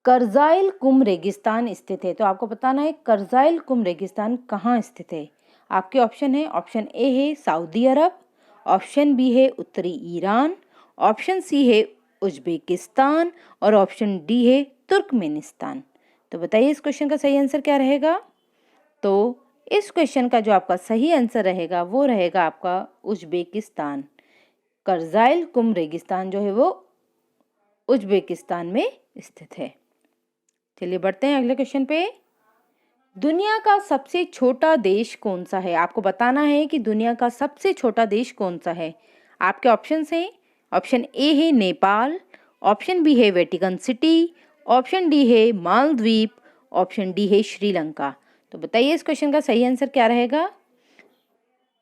करजाइल कुम रेगिस्तान स्थित है। तो आपको बताना है करजाइल कुम रेगिस्तान कहाँ स्थित है। आपके ऑप्शन है, ऑप्शन ए है सऊदी अरब, ऑप्शन बी है उत्तरी ईरान, ऑप्शन सी है उज्बेकिस्तान और ऑप्शन डी है तुर्कमेनिस्तान। तो बताइए इस क्वेश्चन का सही आंसर क्या रहेगा। तो इस क्वेश्चन का जो आपका सही आंसर रहेगा वो रहेगा आपका उज्बेकिस्तान। करजाइल कुम रेगिस्तान जो है वो उज्बेकिस्तान में स्थित है। चलिए बढ़ते हैं अगले क्वेश्चन पे। दुनिया का सबसे छोटा देश कौन सा है। आपको बताना है कि दुनिया का सबसे छोटा देश कौन सा है। आपके ऑप्शन हैं, ऑप्शन ए है नेपाल, ऑप्शन बी है वेटिकन सिटी, ऑप्शन डी है मालदीव, ऑप्शन डी है श्रीलंका। तो बताइए इस क्वेश्चन का सही आंसर क्या रहेगा।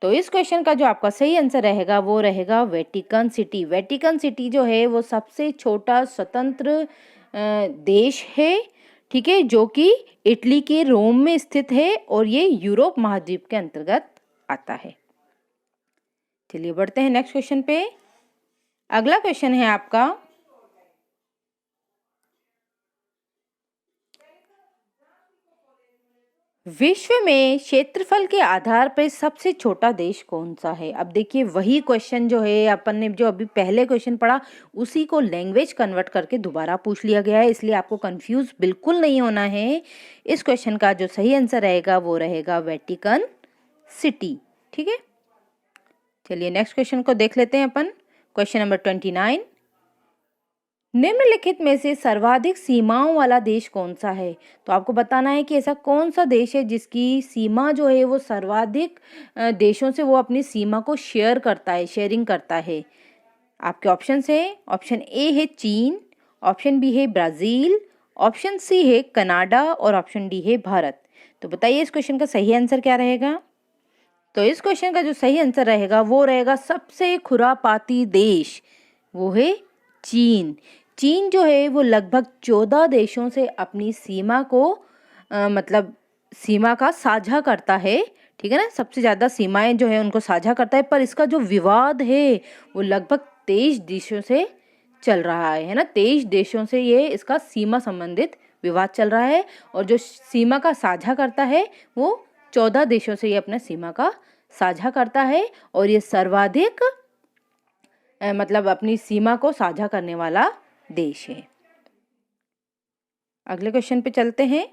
तो इस क्वेश्चन का जो आपका सही आंसर रहेगा वो रहेगा वेटिकन सिटी। वेटिकन सिटी जो है वो सबसे छोटा स्वतंत्र देश है, ठीक है, जो कि इटली के रोम में स्थित है और ये यूरोप महाद्वीप के अंतर्गत आता है। चलिए बढ़ते हैं नेक्स्ट क्वेश्चन पे। अगला क्वेश्चन है आपका, विश्व में क्षेत्रफल के आधार पर सबसे छोटा देश कौन सा है। अब देखिए वही क्वेश्चन जो है अपन ने जो अभी पहले क्वेश्चन पढ़ा उसी को लैंग्वेज कन्वर्ट करके दोबारा पूछ लिया गया है, इसलिए आपको कंफ्यूज बिल्कुल नहीं होना है। इस क्वेश्चन का जो सही आंसर रहेगा वो रहेगा वेटिकन सिटी, ठीक है। चलिए नेक्स्ट क्वेश्चन को देख लेते हैं अपन। क्वेश्चन नंबर 29, निम्नलिखित में से सर्वाधिक सीमाओं वाला देश कौन सा है। तो आपको बताना है कि ऐसा कौन सा देश है जिसकी सीमा जो है वो सर्वाधिक देशों से वो अपनी सीमा को शेयर करता है, शेयरिंग करता है। आपके ऑप्शन है, ऑप्शन ए है चीन, ऑप्शन बी है ब्राज़ील, ऑप्शन सी है कनाडा और ऑप्शन डी है भारत। तो बताइए इस क्वेश्चन का सही आंसर क्या रहेगा। तो इस क्वेश्चन का जो सही आंसर रहेगा वो रहेगा सबसे खुरापाती देश, वो है चीन। चीन जो है वो लगभग 14 देशों से अपनी सीमा को मतलब सीमा का साझा करता है, ठीक है ना। सबसे ज़्यादा सीमाएं जो है उनको साझा करता है, पर इसका जो विवाद है वो लगभग 23 देशों से चल रहा है ना। 23 देशों से ये इसका सीमा संबंधित विवाद चल रहा है और जो सीमा का साझा करता है वो 14 देशों से ये अपना सीमा का साझा करता है और ये सर्वाधिक मतलब अपनी सीमा को साझा करने वाला देश है। अगले क्वेश्चन पे चलते हैं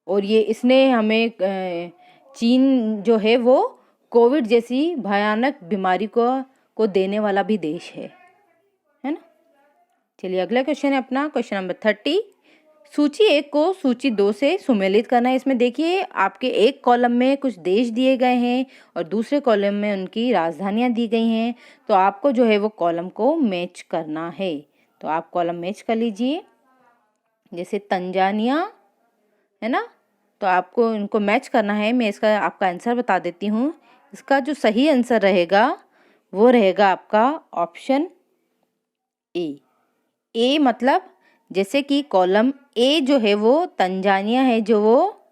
और ये इसने हमें चीन जो है वो कोविड जैसी भयानक बीमारी को देने वाला भी देश है ना। चलिए अगला क्वेश्चन है अपना क्वेश्चन नंबर 30, सूची 1 को सूची 2 से सुमेलित करना है। इसमें देखिए आपके एक कॉलम में कुछ देश दिए गए हैं और दूसरे कॉलम में उनकी राजधानियां दी गई हैं, तो आपको जो है वो कॉलम को मैच करना है। तो आप कॉलम मैच कर लीजिए, जैसे तंजानिया है ना, तो आपको इनको मैच करना है। मैं इसका आपका आंसर बता देती हूँ। इसका जो सही आंसर रहेगा वो रहेगा आपका ऑप्शन ए मतलब जैसे कि कॉलम ए जो है वो तंजानिया है, जो वो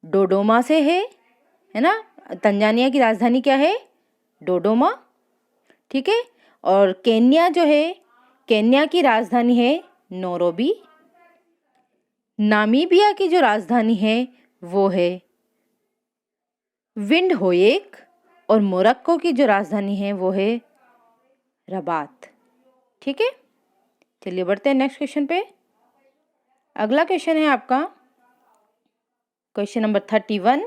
डोडोमा से है ना। तंजानिया की राजधानी क्या है, डोडोमा, ठीक है। और केन्या जो है, केन्या की राजधानी है नैरोबी। नामीबिया की जो राजधानी है वो है विंडहोएक और मोरक्को की जो राजधानी है वो है रबात, ठीक है। चलिए बढ़ते हैं नेक्स्ट क्वेश्चन पे। अगला क्वेश्चन है आपका क्वेश्चन नंबर 31,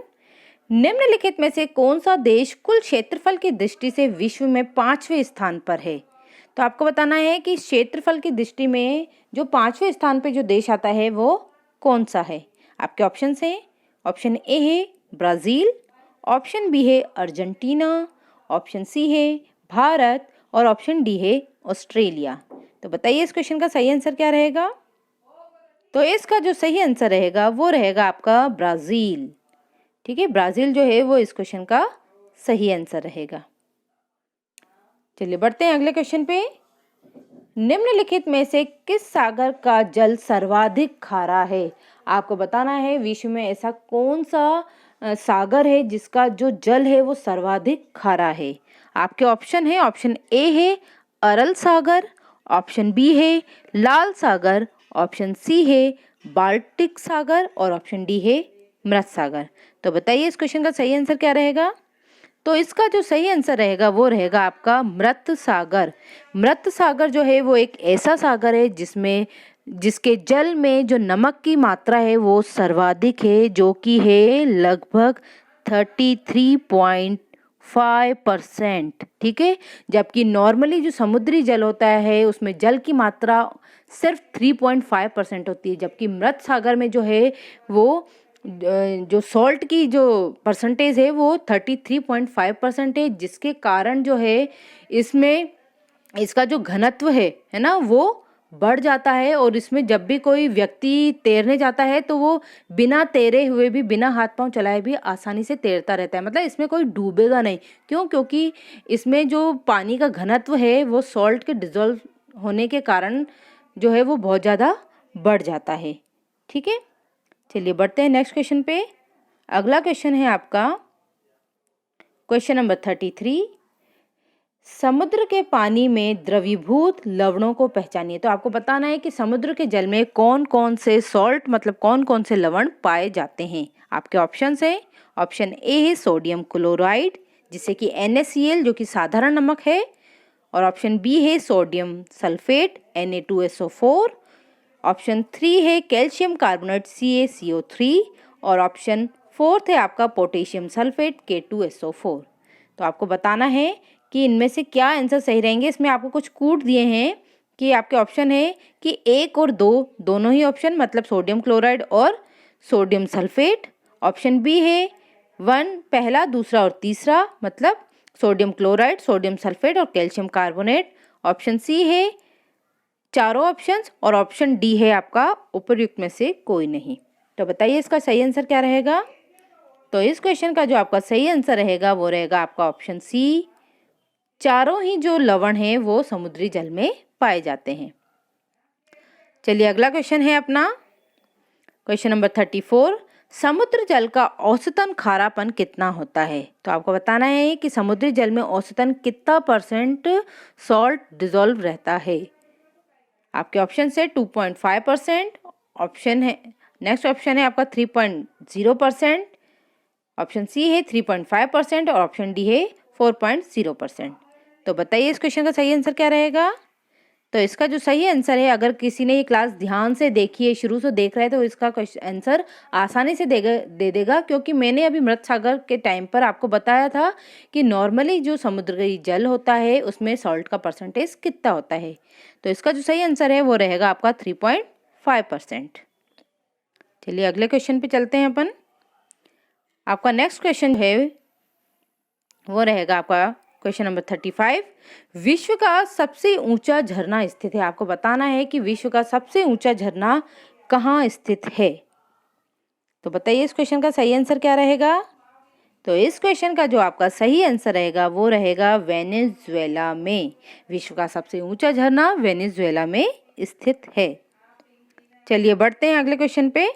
निम्नलिखित में से कौन सा देश कुल क्षेत्रफल की दृष्टि से विश्व में 5वें स्थान पर है। तो आपको बताना है कि क्षेत्रफल की दृष्टि में जो 5वें स्थान पे जो देश आता है वो कौन सा है। आपके ऑप्शन हैं, ऑप्शन ए है ब्राज़ील, ऑप्शन बी है अर्जेंटीना, ऑप्शन सी है भारत और ऑप्शन डी है ऑस्ट्रेलिया। तो बताइए इस क्वेश्चन का सही आंसर क्या रहेगा। तो इसका जो सही आंसर रहेगा वो रहेगा आपका ब्राज़ील, ठीक है। ब्राज़ील जो है वो इस क्वेश्चन का सही आंसर रहेगा। चलिए बढ़ते हैं अगले क्वेश्चन पे। निम्नलिखित में से किस सागर का जल सर्वाधिक खारा है। आपको बताना है विश्व में ऐसा कौन सा सागर है जिसका जो जल है वो सर्वाधिक खारा है। आपके ऑप्शन है, ऑप्शन ए है अरल सागर, ऑप्शन बी है लाल सागर, ऑप्शन सी है बाल्टिक सागर और ऑप्शन डी है मृत सागर। तो बताइए इस क्वेश्चन का सही आंसर क्या रहेगा। तो इसका जो सही आंसर रहेगा वो रहेगा आपका मृत सागर। मृत सागर जो है वो एक ऐसा सागर है जिसके जल में जो नमक की मात्रा है वो सर्वाधिक है, जो कि है लगभग 33.5%, ठीक है। जबकि नॉर्मली जो समुद्री जल होता है उसमें जल की मात्रा सिर्फ 3.5% होती है, जबकि मृत सागर में जो है वो जो सॉल्ट की जो परसेंटेज है वो 33.5% है, जिसके कारण जो है इसमें इसका जो घनत्व है ना वो बढ़ जाता है। और इसमें जब भी कोई व्यक्ति तैरने जाता है तो वो बिना तैरे हुए भी, बिना हाथ पांव चलाए भी आसानी से तैरता रहता है, मतलब इसमें कोई डूबेगा नहीं। क्यों? क्योंकि इसमें जो पानी का घनत्व है वो सॉल्ट के डिजोल्व होने के कारण जो है वो बहुत ज़्यादा बढ़ जाता है। ठीक है, चलिए बढ़ते हैं नेक्स्ट क्वेश्चन पे। अगला क्वेश्चन है आपका क्वेश्चन नंबर 33। समुद्र के पानी में द्रवीभूत लवणों को पहचानिए। तो आपको बताना है कि समुद्र के जल में कौन कौन से सॉल्ट मतलब कौन कौन से लवण पाए जाते हैं। आपके ऑप्शंस हैं, ऑप्शन ए है सोडियम क्लोराइड जिसे कि NaCl जो कि साधारण नमक है, और ऑप्शन बी है सोडियम सल्फेट Na2SO4, ऑप्शन 3 है कैल्शियम कार्बोनेट CaCO3, और ऑप्शन 4 है आपका पोटेशियम सल्फेट K2SO4। तो आपको बताना है कि इनमें से क्या आंसर सही रहेंगे। इसमें आपको कुछ कूट दिए हैं कि आपके ऑप्शन है कि 1 और 2 दोनों ही ऑप्शन मतलब सोडियम क्लोराइड और सोडियम सल्फेट। ऑप्शन बी है 1 पहला, दूसरा और तीसरा मतलब सोडियम क्लोराइड, सोडियम सल्फेट और कैल्शियम कार्बोनेट। ऑप्शन सी है चारों ऑप्शंस, और ऑप्शन डी है आपका उपयुक्त में से कोई नहीं। तो बताइए इसका सही आंसर क्या रहेगा। तो इस क्वेश्चन का जो आपका सही आंसर रहेगा वो रहेगा आपका ऑप्शन सी, चारों ही जो लवण हैं वो समुद्री जल में पाए जाते हैं। चलिए अगला क्वेश्चन है अपना क्वेश्चन नंबर 34। समुद्र जल का औसतन खारापन कितना होता है। तो आपको बताना है कि समुद्री जल में औसतन कितना परसेंट सॉल्ट डिजोल्व रहता है। आपके ऑप्शन से 2.5%, ऑप्शन है नेक्स्ट ऑप्शन है आपका 3.0%, ऑप्शन सी है 3.5% और ऑप्शन डी है 4.0%। तो बताइए इस क्वेश्चन का सही आंसर क्या रहेगा। तो इसका जो सही आंसर है, अगर किसी ने ये क्लास ध्यान से देखी है, शुरू से देख रहा है, तो इसका आंसर आसानी से दे देगा क्योंकि मैंने अभी मृत सागर के टाइम पर आपको बताया था कि नॉर्मली जो समुद्री जल होता है उसमें सॉल्ट का परसेंटेज कितना होता है। तो इसका जो सही आंसर है वो रहेगा आपका 3.5%। चलिए अगले क्वेश्चन पे चलते हैं अपन। आपका नेक्स्ट क्वेश्चन है वो रहेगा आपका क्वेश्चन नंबर 35। विश्व का सबसे ऊंचा झरना स्थित है। आपको बताना है कि विश्व का सबसे ऊंचा झरना कहाँ स्थित है। तो बताइए इस क्वेश्चन का सही आंसर क्या रहेगा। तो इस क्वेश्चन का जो आपका सही आंसर रहेगा वो रहेगा वेनेजुएला में। विश्व का सबसे ऊंचा झरना वेनेजुएला में स्थित है। चलिए बढ़ते हैं अगले क्वेश्चन पे।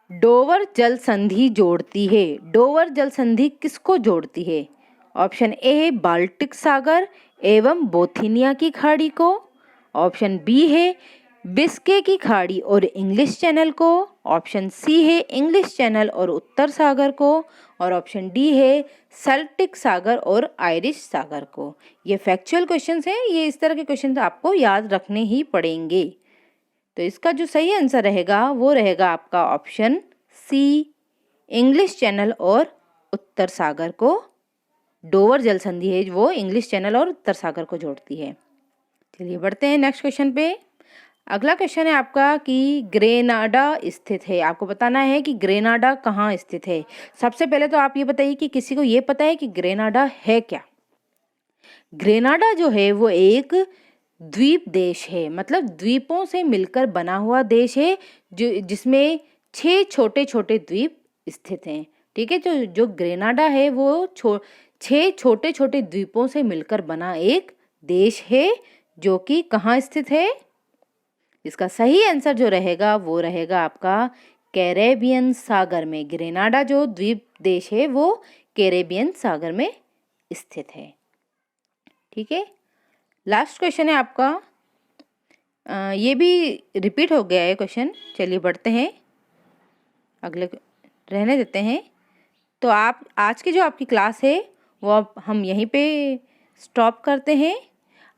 डोवर जल संधि जोड़ती है। डोवर जल संधि किसको जोड़ती है। ऑप्शन ए है बाल्टिक सागर एवं बोथिनिया की खाड़ी को, ऑप्शन बी है बिस्के की खाड़ी और इंग्लिश चैनल को, ऑप्शन सी है इंग्लिश चैनल और उत्तर सागर को, और ऑप्शन डी है सेल्टिक सागर और आयरिश सागर को। ये फैक्चुअल क्वेश्चंस हैं, ये इस तरह के क्वेश्चंस आपको याद रखने ही पड़ेंगे। तो इसका जो सही आंसर रहेगा वो रहेगा आपका ऑप्शन सी, इंग्लिश चैनल और उत्तर सागर को। डोवर जल संधि है वो इंग्लिश चैनल और उत्तर सागर को जोड़ती है। चलिए बढ़ते हैं नेक्स्ट क्वेश्चन पे। अगला क्वेश्चन है आपका कि ग्रेनाडा स्थित है। आपको बताना है कि ग्रेनाडा कहाँ स्थित है। सबसे पहले तो आप ये बताइए कि किसी को ये पता है कि ग्रेनाडा है क्या। ग्रेनाडा जो है वो एक द्वीप देश है, मतलब द्वीपों से मिलकर बना हुआ देश है जो जिसमें 6 छोटे छोटे द्वीप स्थित हैं। ठीक है, जो ग्रेनाडा है वो 6 छोटे छोटे द्वीपों से मिलकर बना एक देश है जो कि कहाँ स्थित है। इसका सही आंसर जो रहेगा वो रहेगा आपका कैरेबियन सागर में। ग्रेनाडा जो द्वीप देश है वो कैरेबियन सागर में स्थित है। ठीक है, लास्ट क्वेश्चन है आपका, ये भी रिपीट हो गया है क्वेश्चन। चलिए बढ़ते हैं अगले, रहने देते हैं। तो आप आज की जो आपकी क्लास है वो अब हम यहीं पे स्टॉप करते हैं।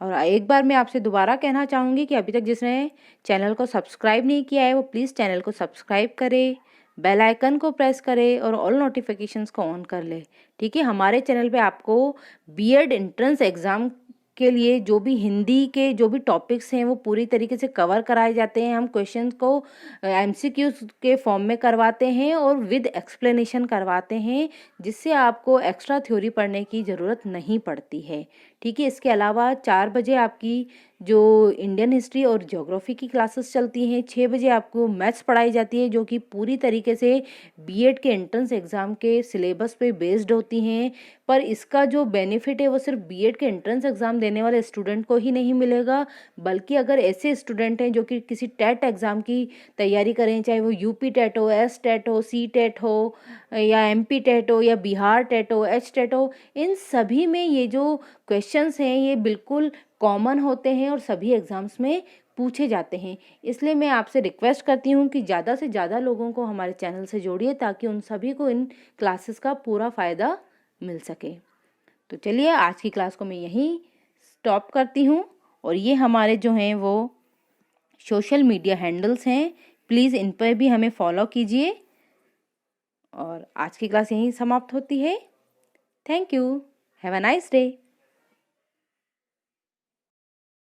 और एक बार मैं आपसे दोबारा कहना चाहूँगी कि अभी तक जिसने चैनल को सब्सक्राइब नहीं किया है वो प्लीज़ चैनल को सब्सक्राइब करे, बेल आइकन को प्रेस करे और ऑल नोटिफिकेशंस को ऑन कर ले। ठीक है, हमारे चैनल पे आपको बीएड एंट्रेंस एग्ज़ाम के लिए जो भी हिंदी के जो भी टॉपिक्स हैं वो पूरी तरीके से कवर कराए जाते हैं। हम क्वेश्चंस को एमसीक्यूज के फॉर्म में करवाते हैं और विद एक्सप्लेनेशन करवाते हैं, जिससे आपको एक्स्ट्रा थ्योरी पढ़ने की ज़रूरत नहीं पड़ती है। ठीक है, इसके अलावा 4 बजे आपकी जो इंडियन हिस्ट्री और ज्योग्राफी की क्लासेस चलती हैं, 6 बजे आपको मैथ्स पढ़ाई जाती है जो कि पूरी तरीके से बीएड के एंट्रेंस एग्ज़ाम के सिलेबस पे बेस्ड होती हैं। पर इसका जो बेनिफिट है वो सिर्फ बीएड के एंट्रेंस एग्ज़ाम देने वाले स्टूडेंट को ही नहीं मिलेगा, बल्कि अगर ऐसे स्टूडेंट हैं जो कि किसी टेट एग्ज़ाम की तैयारी करें, चाहे वो यूपी टेट हो, एस टेट हो, सी टेट हो, या एमपी टेट हो, या बिहार टेट हो, एच टेट हो, इन सभी में ये जो क्वेश्चंस हैं ये बिल्कुल कॉमन होते हैं और सभी एग्ज़ाम्स में पूछे जाते हैं। इसलिए मैं आपसे रिक्वेस्ट करती हूँ कि ज़्यादा से ज़्यादा लोगों को हमारे चैनल से जोड़िए, ताकि उन सभी को इन क्लासेस का पूरा फ़ायदा मिल सके। तो चलिए आज की क्लास को मैं यहीं स्टॉप करती हूँ, और ये हमारे जो हैं वो सोशल मीडिया हैंडल्स हैं, प्लीज़ इन पर भी हमें फॉलो कीजिए। और आज की क्लास यहीं समाप्त होती है। Thank you, have a nice day.